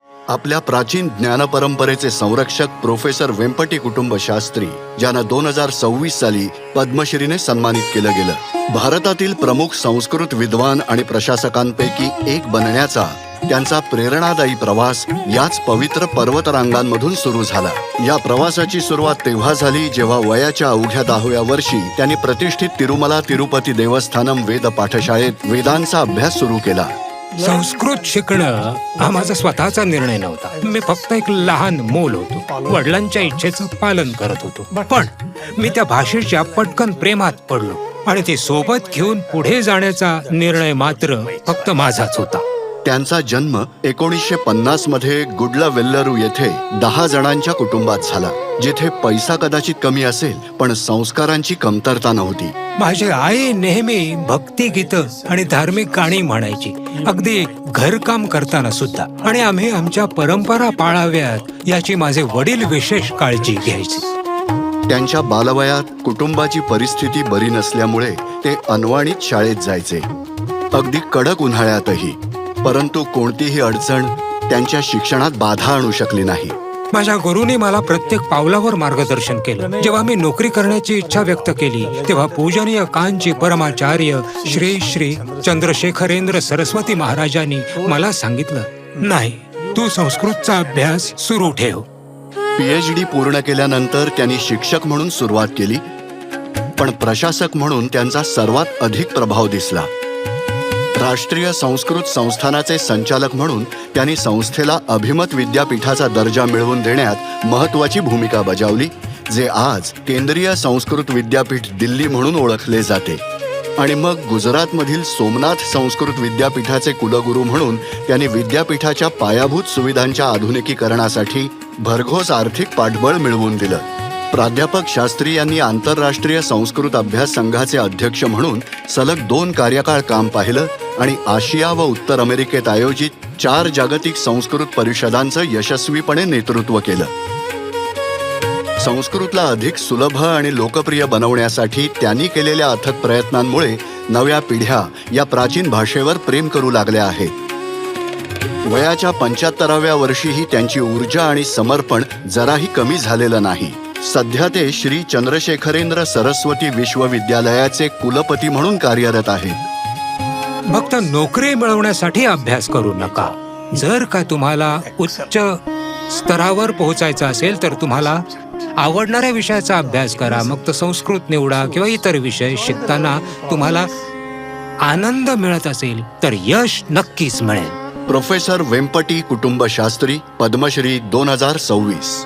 आपल्या प्राचीन ज्ञानपरंपरेचे संरक्षक प्रोफेसर वेंपटी कुटुंब शास्त्री, ज्यांना 2026 साली पद्मश्रीने सन्मानित केलं गेलं. भारतातील प्रमुख संस्कृत विद्वान आणि प्रशासकांपैकी एक बनण्याचा त्यांचा प्रेरणादायी प्रवास याच पवित्र पर्वतरांगांमधून सुरू झाला. या प्रवासाची सुरुवात तेव्हा झाली जेव्हा वयाच्या अवघ्या 10व्या वर्षी त्यांनी प्रतिष्ठित तिरुमला तिरुपती देवस्थानम वेद पाठशाळेत वेदांचा अभ्यास सुरू केला. संस्कृत शिकणं हा माझा स्वतःचा निर्णय नव्हता. मी फक्त एक लहान मूल होतो, वडिलांच्या इच्छेचं पालन करत होतो. पण मी त्या भाषेच्या पटकन प्रेमात पडलो आणि ते सोबत घेऊन पुढे जाण्याचा निर्णय मात्र फक्त माझाच होता. त्यांचा जन्म 1950 मध्ये गुडलावेल्लरू येथे 10 जणांच्या कुटुंबात झाला, जिथे पैसा कदाचित कमी असेल पण संस्कारांची कमतरता नव्हती. माझी आई नेहमी भक्तिगीत आणि धार्मिक गाणी म्हणायची, अगदी घरकाम करताना सुद्धा. आणि आम्ही आमच्या परंपरा पाळाव्यात याची माझे वडील विशेष काळजी घ्यायचे. त्यांच्या बालवयात कुटुंबाची परिस्थिती बरी नसल्यामुळे ते अनवाणीत शाळेत जायचे, अगदी कडक उन्हाळ्यातही. परंतु कोणतीही अडचण त्यांच्या शिक्षणात बाधा आणू शकली नाही. माझ्या गुरुने मला प्रत्येक पावलावर मार्गदर्शन केलं. जेव्हा मी नोकरी करण्याची इच्छा व्यक्त केली तेव्हा पूजनीय कांची परमाचार्य श्री श्री चंद्रशेखरेंद्र सरस्वती महाराजांनी मला सांगितलं, नाही, तू संस्कृतचा अभ्यास सुरू ठेव. PhD पूर्ण केल्यानंतर त्यांनी शिक्षक म्हणून सुरुवात केली, पण प्रशासक म्हणून त्यांचा सर्वात अधिक प्रभाव दिसला. राष्ट्रीय संस्कृत संस्थानाचे संचालक म्हणून त्यांनी संस्थेला अभिमत विद्यापीठाचा दर्जा मिळवून देण्यात महत्त्वाची भूमिका बजावली, जे आज केंद्रीय संस्कृत विद्यापीठ दिल्ली म्हणून ओळखले जाते. आणि मग गुजरातमधील सोमनाथ संस्कृत विद्यापीठाचे कुलगुरू म्हणून त्यांनी विद्यापीठाच्या पायाभूत सुविधांच्या आधुनिकीकरणासाठी भरघोस आर्थिक पाठबळ मिळवून दिलं. प्राध्यापक शास्त्री यांनी आंतरराष्ट्रीय संस्कृत अभ्यास संघाचे अध्यक्ष म्हणून सलग 2 कार्यकाळ काम पाहिलं आणि आशिया व उत्तर अमेरिकेत आयोजित 4 जागतिक संस्कृत परिषदांचं यशस्वीपणे नेतृत्व केलं. संस्कृतला अधिक सुलभ आणि लोकप्रिय बनवण्यासाठी त्यांनी केलेल्या अथक प्रयत्नांमुळे नव्या पिढ्या या प्राचीन भाषेवर प्रेम करू लागल्या आहेत. वयाच्या 75व्या वर्षीही त्यांची ऊर्जा आणि समर्पण जराही कमी झालेलं नाही. सध्या ते श्री चंद्रशेखरेंद्र सरस्वती विश्वविद्यालयाचे कुलपती म्हणून कार्यरत आहेत. फक्त नोकरी मिळवण्यासाठी अभ्यास करू नका. जर का तुम्हाला उच्च स्तरावर पोहोचायचं असेल तर तुम्हाला आवडणाऱ्या विषयाचा अभ्यास करा. मग तो संस्कृत निवडा किंवा इतर विषय. शिकताना तुम्हाला आनंद मिळत असेल तर यश नक्कीच मिळेल. प्रोफेसर वेंपटी कुटुंब शास्त्री, पद्मश्री 2026.